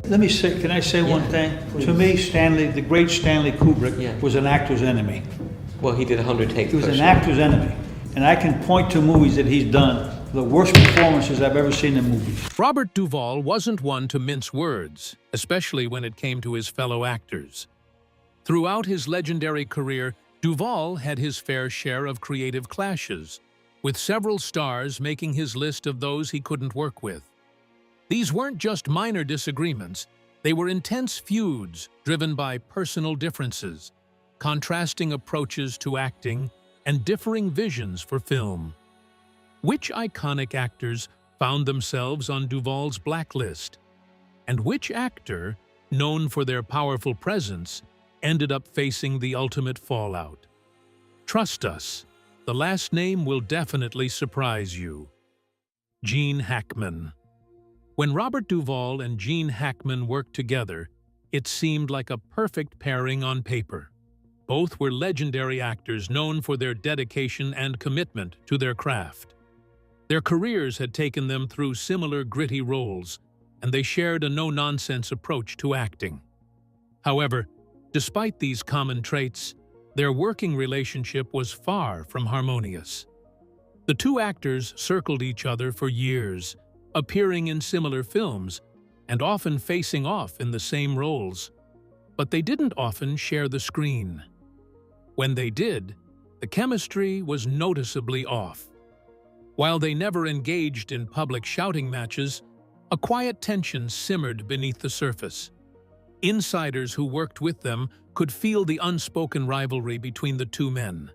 Let me say, can I say one thing? please. To me, the great Stanley Kubrick Yeah. was an actor's enemy. Well, he did 100 takes. He was per an shot. actor's enemy. And I can point to movies that he's done, the worst performances I've ever seen in movies. Robert Duvall wasn't one to mince words, especially when it came to his fellow actors. Throughout his legendary career, Duvall had his fair share of creative clashes, with several stars making his list of those he couldn't work with. These weren't just minor disagreements, they were intense feuds driven by personal differences, contrasting approaches to acting, and differing visions for film. Which iconic actors found themselves on Duvall's blacklist? And which actor, known for their powerful presence, ended up facing the ultimate fallout? Trust us, the last name will definitely surprise you. Gene Hackman. When Robert Duvall and Gene Hackman worked together, it seemed like a perfect pairing on paper. Both were legendary actors known for their dedication and commitment to their craft. Their careers had taken them through similar gritty roles, and they shared a no-nonsense approach to acting. However, despite these common traits, their working relationship was far from harmonious. The two actors circled each other for years, appearing in similar films and often facing off in the same roles. But they didn't often share the screen. When they did, the chemistry was noticeably off. While they never engaged in public shouting matches, a quiet tension simmered beneath the surface. Insiders who worked with them could feel the unspoken rivalry between the two men.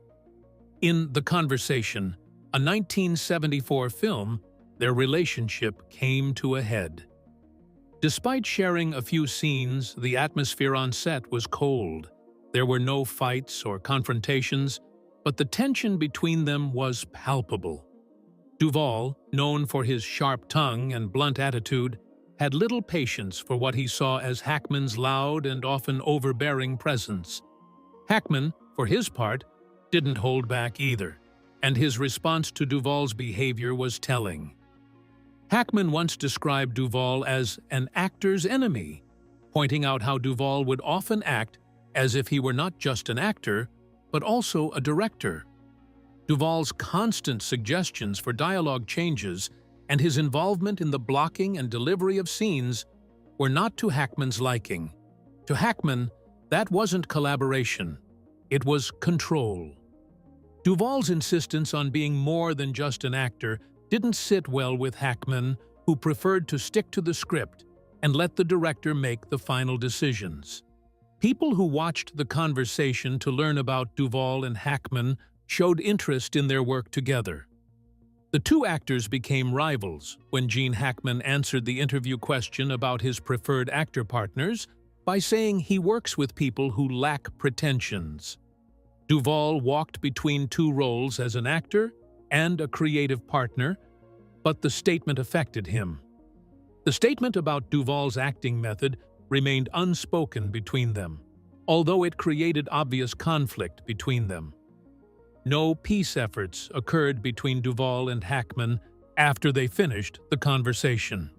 In The Conversation, a 1974 film, their relationship came to a head. Despite sharing a few scenes, the atmosphere on set was cold. There were no fights or confrontations, but the tension between them was palpable. Duvall, known for his sharp tongue and blunt attitude, had little patience for what he saw as Hackman's loud and often overbearing presence. Hackman, for his part, didn't hold back either, and his response to Duvall's behavior was telling. Hackman once described Duvall as an actor's enemy, pointing out how Duvall would often act as if he were not just an actor, but also a director. Duvall's constant suggestions for dialogue changes and his involvement in the blocking and delivery of scenes were not to Hackman's liking. To Hackman, that wasn't collaboration, it was control. Duvall's insistence on being more than just an actor didn't sit well with Hackman, who preferred to stick to the script and let the director make the final decisions. People who watched The Conversation to learn about Duvall and Hackman showed interest in their work together. The two actors became rivals when Gene Hackman answered the interview question about his preferred actor partners by saying he works with people who lack pretensions. Duvall walked between two roles as an actor and a creative partner, but the statement affected him. The statement about Duvall's acting method remained unspoken between them, although it created obvious conflict between them. No peace efforts occurred between Duvall and Hackman after they finished The Conversation.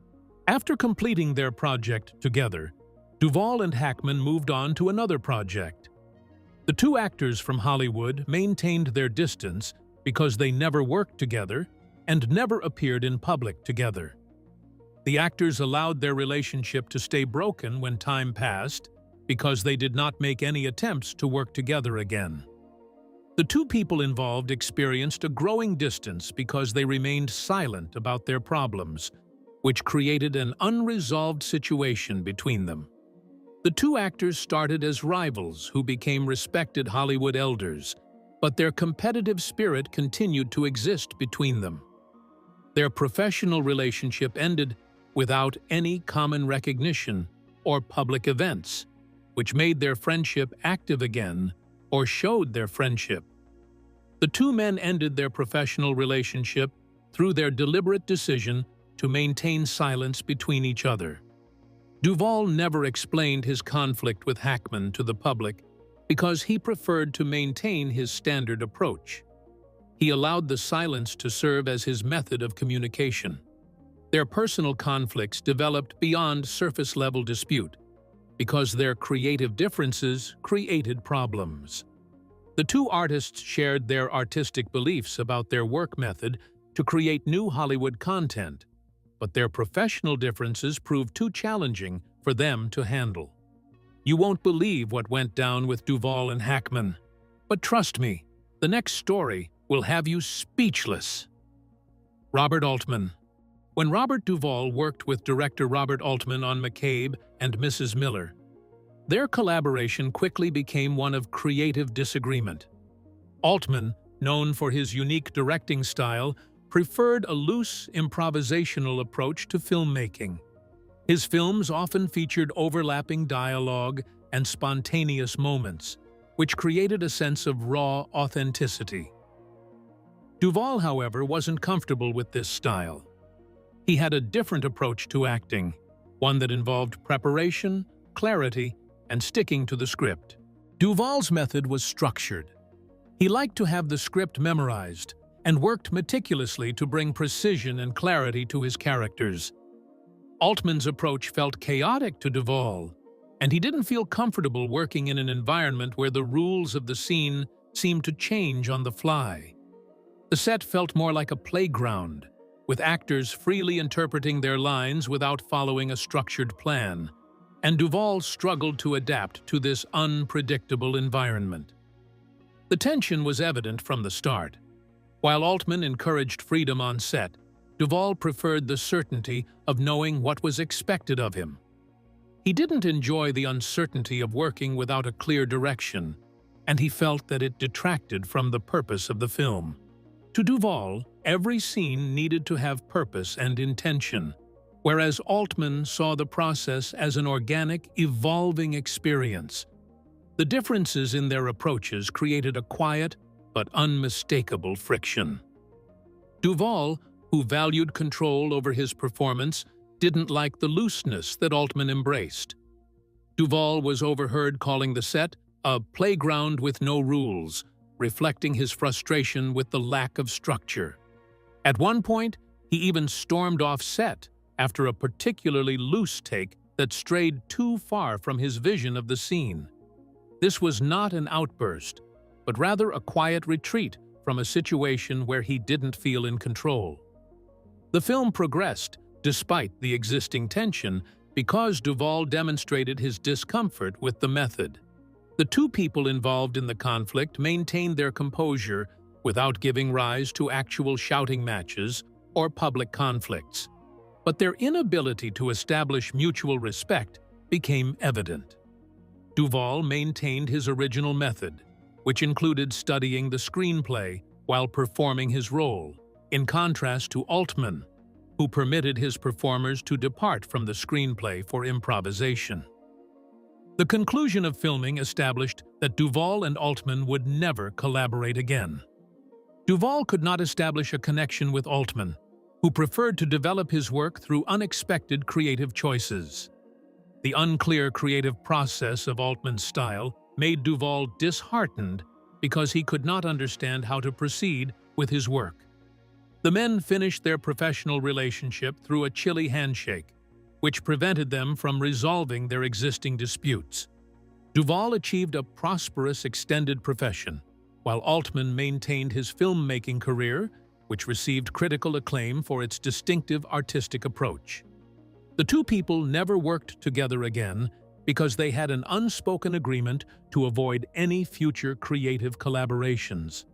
After completing their project together, Duvall and Hackman moved on to another project. The two actors from Hollywood maintained their distance because they never worked together and never appeared in public together. The actors allowed their relationship to stay broken when time passed because they did not make any attempts to work together again. The two people involved experienced a growing distance because they remained silent about their problems, which created an unresolved situation between them. The two actors started as rivals who became respected Hollywood elders, but their competitive spirit continued to exist between them. Their professional relationship ended without any common recognition or public events, which made their friendship active again or showed their friendship. The two men ended their professional relationship through their deliberate decision to maintain silence between each other. Duvall never explained his conflict with Hackman to the public because he preferred to maintain his standard approach. He allowed the silence to serve as his method of communication. Their personal conflicts developed beyond surface-level dispute because their creative differences created problems. The two artists shared their artistic beliefs about their work method to create new Hollywood content, but their professional differences proved too challenging for them to handle. You won't believe what went down with Duvall and Hackman, but trust me, the next story will have you speechless. Robert Altman. When Robert Duvall worked with director Robert Altman on McCabe and Mrs. Miller, their collaboration quickly became one of creative disagreement. Altman, known for his unique directing style, preferred a loose, improvisational approach to filmmaking. His films often featured overlapping dialogue and spontaneous moments, which created a sense of raw authenticity. Duvall, however, wasn't comfortable with this style. He had a different approach to acting, one that involved preparation, clarity, and sticking to the script. Duvall's method was structured. He liked to have the script memorized and worked meticulously to bring precision and clarity to his characters. Altman's approach felt chaotic to Duvall, and he didn't feel comfortable working in an environment where the rules of the scene seemed to change on the fly. The set felt more like a playground, with actors freely interpreting their lines without following a structured plan, and Duvall struggled to adapt to this unpredictable environment. The tension was evident from the start. While Altman encouraged freedom on set, Duvall preferred the certainty of knowing what was expected of him. He didn't enjoy the uncertainty of working without a clear direction, and he felt that it detracted from the purpose of the film. To Duvall, every scene needed to have purpose and intention, whereas Altman saw the process as an organic, evolving experience. The differences in their approaches created a quiet but unmistakable friction. Duvall, who valued control over his performance, didn't like the looseness that Altman embraced. Duvall was overheard calling the set a playground with no rules, reflecting his frustration with the lack of structure. At one point, he even stormed off set after a particularly loose take that strayed too far from his vision of the scene. This was not an outburst, but rather a quiet retreat from a situation where he didn't feel in control. The film progressed despite the existing tension because Duvall demonstrated his discomfort with the method. The two people involved in the conflict maintained their composure without giving rise to actual shouting matches or public conflicts. But their inability to establish mutual respect became evident. Duvall maintained his original method, which included studying the screenplay while performing his role, in contrast to Altman, who permitted his performers to depart from the screenplay for improvisation. The conclusion of filming established that Duvall and Altman would never collaborate again. Duvall could not establish a connection with Altman, who preferred to develop his work through unexpected creative choices. The unclear creative process of Altman's style made Duvall disheartened because he could not understand how to proceed with his work. The men finished their professional relationship through a chilly handshake, which prevented them from resolving their existing disputes. Duvall achieved a prosperous extended profession, while Altman maintained his filmmaking career, which received critical acclaim for its distinctive artistic approach. The two people never worked together again because they had an unspoken agreement to avoid any future creative collaborations.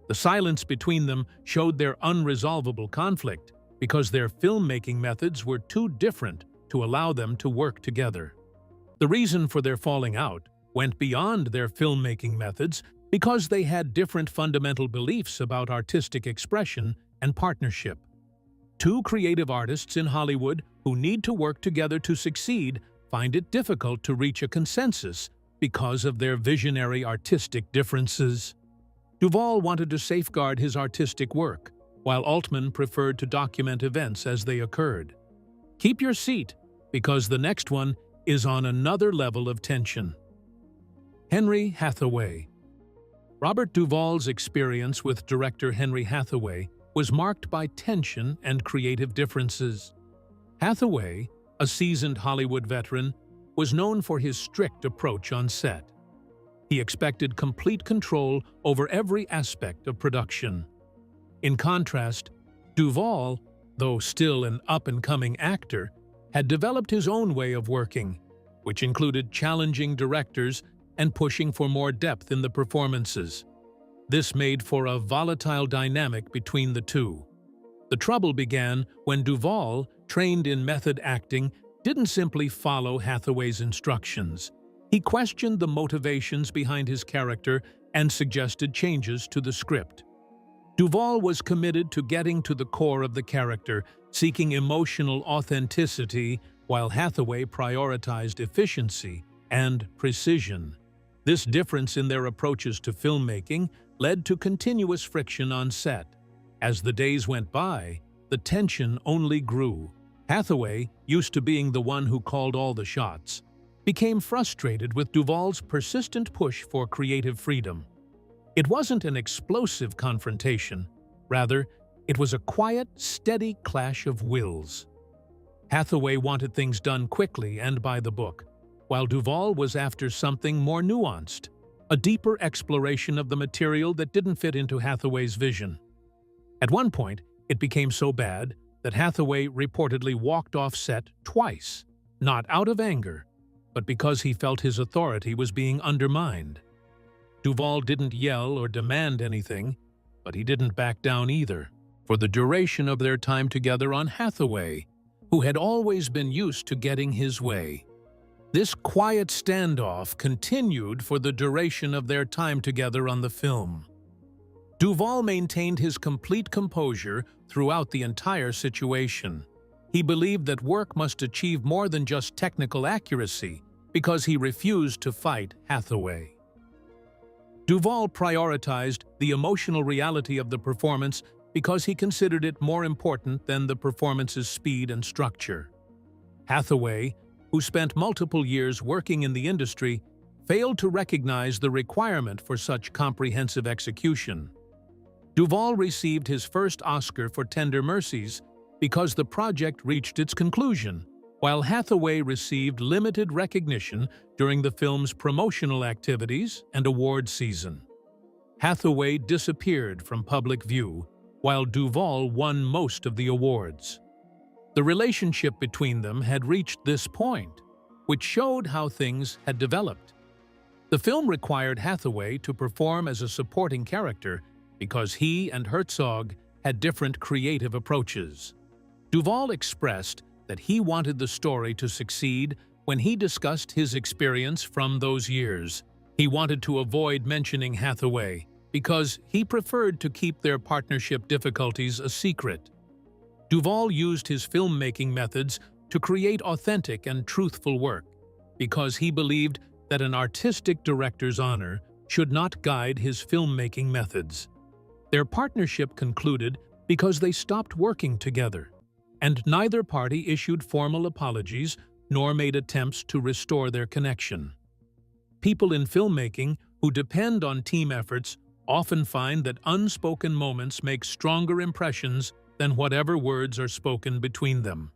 The silence between them showed their unresolvable conflict because their filmmaking methods were too different to allow them to work together. The reason for their falling out went beyond their filmmaking methods because they had different fundamental beliefs about artistic expression and partnership. Two creative artists in Hollywood who need to work together to succeed find it difficult to reach a consensus because of their visionary artistic differences. Duvall wanted to safeguard his artistic work, while Altman preferred to document events as they occurred. Keep your seat, because the next one is on another level of tension. Henry Hathaway. Robert Duvall's experience with director Henry Hathaway was marked by tension and creative differences. Hathaway, a seasoned Hollywood veteran, was known for his strict approach on set. He expected complete control over every aspect of production. In contrast, Duvall, though still an up-and-coming actor, had developed his own way of working, which included challenging directors and pushing for more depth in the performances. This made for a volatile dynamic between the two. The trouble began when Duvall, trained in method acting, didn't simply follow Hathaway's instructions. He questioned the motivations behind his character and suggested changes to the script. Duvall was committed to getting to the core of the character, seeking emotional authenticity, while Hathaway prioritized efficiency and precision. This difference in their approaches to filmmaking led to continuous friction on set. As the days went by, the tension only grew. Hathaway, used to being the one who called all the shots, became frustrated with Duvall's persistent push for creative freedom. It wasn't an explosive confrontation. Rather, it was a quiet, steady clash of wills. Hathaway wanted things done quickly and by the book, while Duvall was after something more nuanced, a deeper exploration of the material that didn't fit into Hathaway's vision. At one point, it became so bad that Hathaway reportedly walked off set twice, not out of anger, but because he felt his authority was being undermined. Duvall didn't yell or demand anything, but he didn't back down either. For the duration of their time together on Hathaway, who had always been used to getting his way. This quiet standoff continued for the duration of their time together on the film. Duvall maintained his complete composure throughout the entire situation. He believed that work must achieve more than just technical accuracy because he refused to fight Hathaway. Duvall prioritized the emotional reality of the performance because he considered it more important than the performance's speed and structure. Hathaway, who spent multiple years working in the industry, failed to recognize the requirement for such comprehensive execution. Duvall received his first Oscar for Tender Mercies because the project reached its conclusion, while Hathaway received limited recognition during the film's promotional activities and award season. Hathaway disappeared from public view, while Duvall won most of the awards. The relationship between them had reached this point, which showed how things had developed. The film required Hathaway to perform as a supporting character because he and Herzog had different creative approaches. Duvall expressed that he wanted the story to succeed when he discussed his experience from those years. He wanted to avoid mentioning Hathaway because he preferred to keep their partnership difficulties a secret. Duvall used his filmmaking methods to create authentic and truthful work because he believed that an artistic director's honor should not guide his filmmaking methods. Their partnership concluded because they stopped working together, and neither party issued formal apologies nor made attempts to restore their connection. People in filmmaking who depend on team efforts often find that unspoken moments make stronger impressions than whatever words are spoken between them.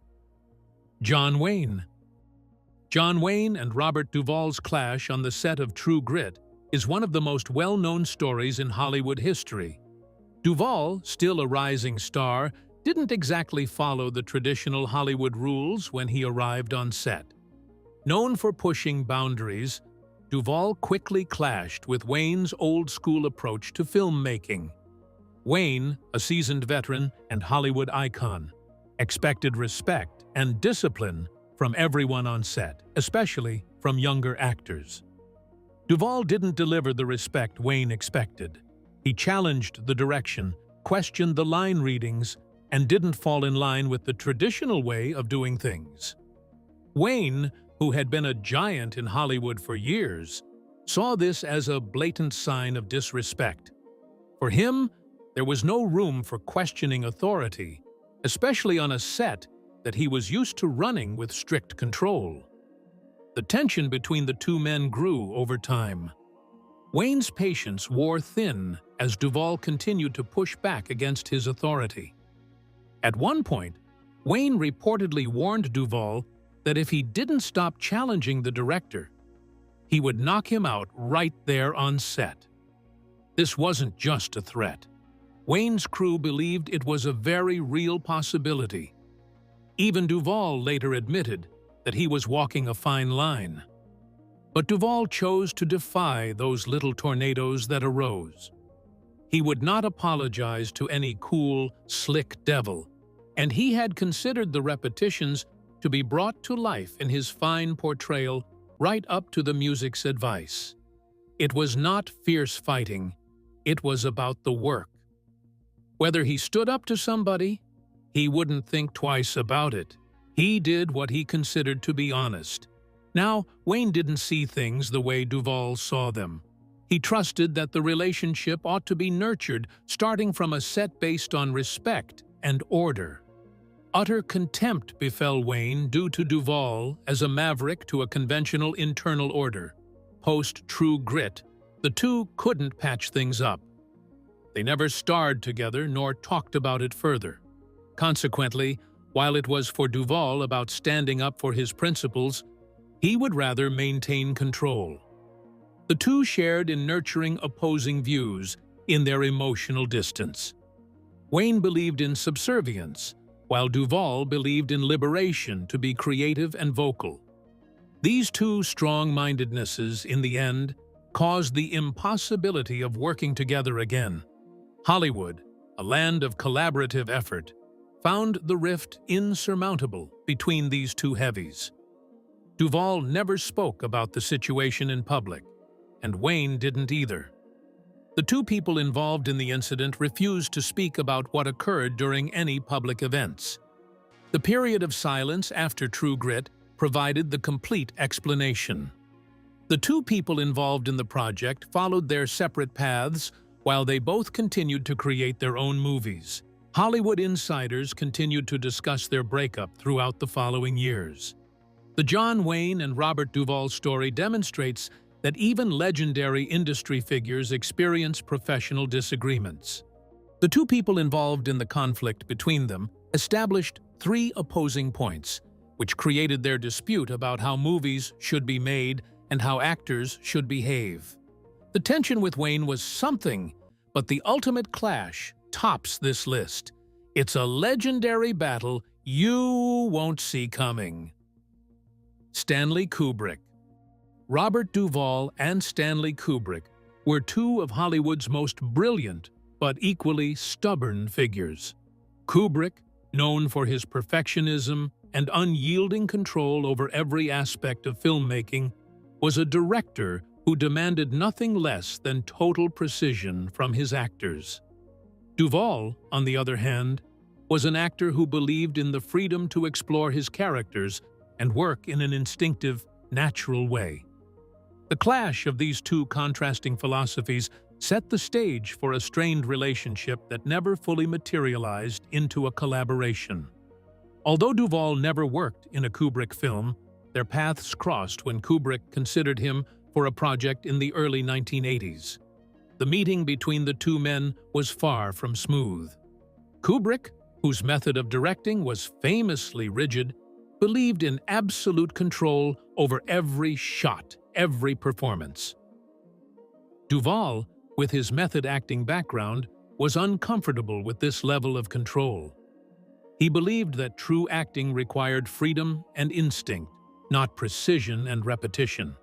John Wayne. John Wayne and Robert Duvall's clash on the set of True Grit is one of the most well-known stories in Hollywood history. Duvall, still a rising star, didn't exactly follow the traditional Hollywood rules when he arrived on set. Known for pushing boundaries, Duvall quickly clashed with Wayne's old-school approach to filmmaking. Wayne, a seasoned veteran and Hollywood icon, expected respect and discipline from everyone on set, especially from younger actors. Duvall didn't deliver the respect Wayne expected. He challenged the direction, questioned the line readings, and didn't fall in line with the traditional way of doing things. Wayne, who had been a giant in Hollywood for years, saw this as a blatant sign of disrespect. For him, there was no room for questioning authority, especially on a set that he was used to running with strict control. The tension between the two men grew over time. Wayne's patience wore thin as Duvall continued to push back against his authority. At one point, Wayne reportedly warned Duvall that if he didn't stop challenging the director, he would knock him out right there on set. This wasn't just a threat. Wayne's crew believed it was a very real possibility. Even Duvall later admitted that he was walking a fine line. But Duvall chose to defy those little tornadoes that arose. He would not apologize to any cool, slick devil, and he had considered the repetitions to be brought to life in his fine portrayal right up to the music's advice. It was not fierce fighting, it was about the work. Whether he stood up to somebody, he wouldn't think twice about it. He did what he considered to be honest. Now, Wayne didn't see things the way Duvall saw them. He trusted that the relationship ought to be nurtured, starting from a set based on respect and order. Utter contempt befell Wayne due to Duvall as a maverick to a conventional internal order. Post True Grit, the two couldn't patch things up. They never starred together nor talked about it further. Consequently, while it was for Duvall about standing up for his principles, he would rather maintain control. The two shared in nurturing opposing views in their emotional distance. Wayne believed in subservience, while Duvall believed in liberation to be creative and vocal. These two strong-mindednesses, in the end, caused the impossibility of working together again. Hollywood, a land of collaborative effort, found the rift insurmountable between these two heavies. Duvall never spoke about the situation in public, and Wayne didn't either. The two people involved in the incident refused to speak about what occurred during any public events. The period of silence after True Grit provided the complete explanation. The two people involved in the project followed their separate paths while they both continued to create their own movies. Hollywood insiders continued to discuss their breakup throughout the following years. The John Wayne and Robert Duvall story demonstrates that even legendary industry figures experience professional disagreements. The two people involved in the conflict between them established three opposing points, which created their dispute about how movies should be made and how actors should behave. The tension with Wayne was something, but the ultimate clash tops this list. It's a legendary battle you won't see coming. Stanley Kubrick. Robert Duvall and Stanley Kubrick were two of Hollywood's most brilliant but equally stubborn figures. Kubrick, known for his perfectionism and unyielding control over every aspect of filmmaking, was a director who demanded nothing less than total precision from his actors. Duvall, on the other hand, was an actor who believed in the freedom to explore his characters and work in an instinctive, natural way. The clash of these two contrasting philosophies set the stage for a strained relationship that never fully materialized into a collaboration. Although Duvall never worked in a Kubrick film, their paths crossed when Kubrick considered him for a project in the early 1980s. The meeting between the two men was far from smooth. Kubrick, whose method of directing was famously rigid, believed in absolute control over every shot, every performance. Duvall, with his method acting background, was uncomfortable with this level of control. He believed that true acting required freedom and instinct, not precision and repetition.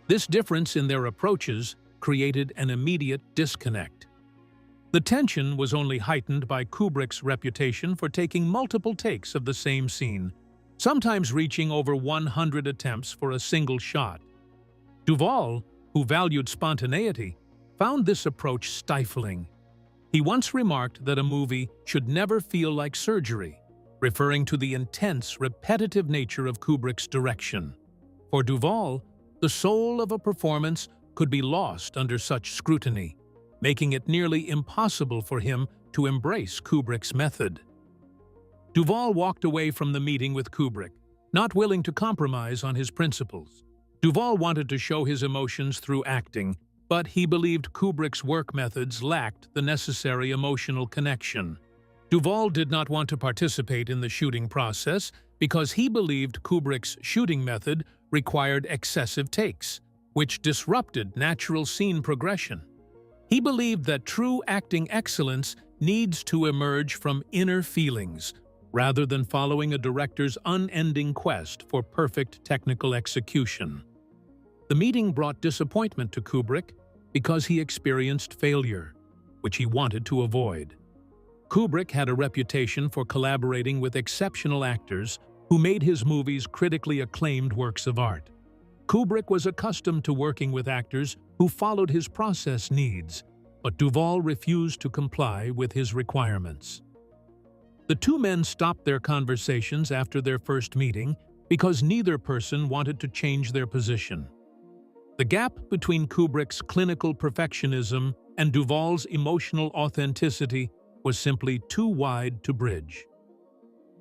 This difference in their approaches created an immediate disconnect. The tension was only heightened by Kubrick's reputation for taking multiple takes of the same scene, sometimes reaching over 100 attempts for a single shot. Duvall, who valued spontaneity, found this approach stifling. He once remarked that a movie should never feel like surgery, referring to the intense, repetitive nature of Kubrick's direction. For Duvall, the soul of a performance could be lost under such scrutiny, making it nearly impossible for him to embrace Kubrick's method. Duvall walked away from the meeting with Kubrick, not willing to compromise on his principles. Duvall wanted to show his emotions through acting, but he believed Kubrick's work methods lacked the necessary emotional connection. Duvall did not want to participate in the shooting process because he believed Kubrick's shooting method required excessive takes, which disrupted natural scene progression. He believed that true acting excellence needs to emerge from inner feelings, rather than following a director's unending quest for perfect technical execution. The meeting brought disappointment to Kubrick because he experienced failure, which he wanted to avoid. Kubrick had a reputation for collaborating with exceptional actors who made his movies critically acclaimed works of art. Kubrick was accustomed to working with actors who followed his process needs, but Duvall refused to comply with his requirements. The two men stopped their conversations after their first meeting because neither person wanted to change their position. The gap between Kubrick's clinical perfectionism and Duvall's emotional authenticity was simply too wide to bridge.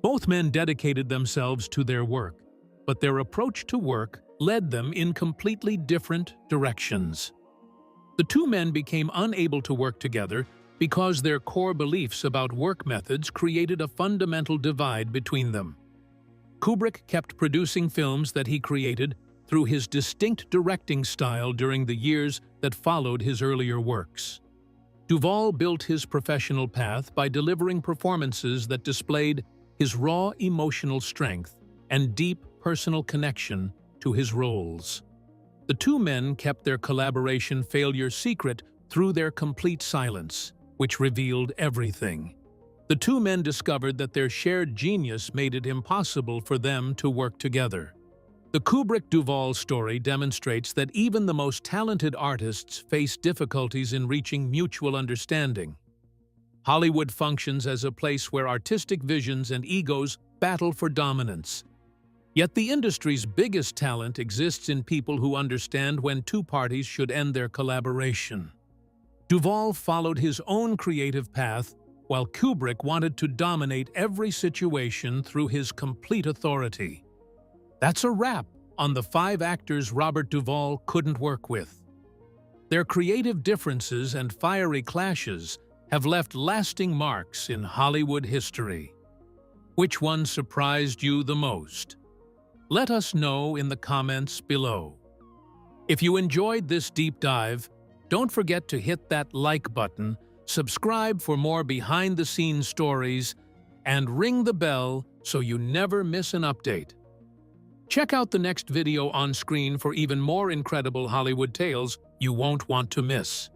Both men dedicated themselves to their work, but their approach to work led them in completely different directions. The two men became unable to work together because their core beliefs about work methods created a fundamental divide between them. Kubrick kept producing films that he created through his distinct directing style during the years that followed his earlier works. Duvall built his professional path by delivering performances that displayed his raw emotional strength and deep personal connection to his roles. The two men kept their collaboration failure secret through their complete silence, which revealed everything. The two men discovered that their shared genius made it impossible for them to work together. The Kubrick-Duvall story demonstrates that even the most talented artists face difficulties in reaching mutual understanding. Hollywood functions as a place where artistic visions and egos battle for dominance. Yet the industry's biggest talent exists in people who understand when two parties should end their collaboration. Duvall followed his own creative path, while Kubrick wanted to dominate every situation through his complete authority. That's a wrap on the 5 actors Robert Duvall couldn't work with. Their creative differences and fiery clashes have left lasting marks in Hollywood history. Which one surprised you the most? Let us know in the comments below. If you enjoyed this deep dive, don't forget to hit that like button, subscribe for more behind-the-scenes stories, and ring the bell so you never miss an update. Check out the next video on screen for even more incredible Hollywood tales you won't want to miss.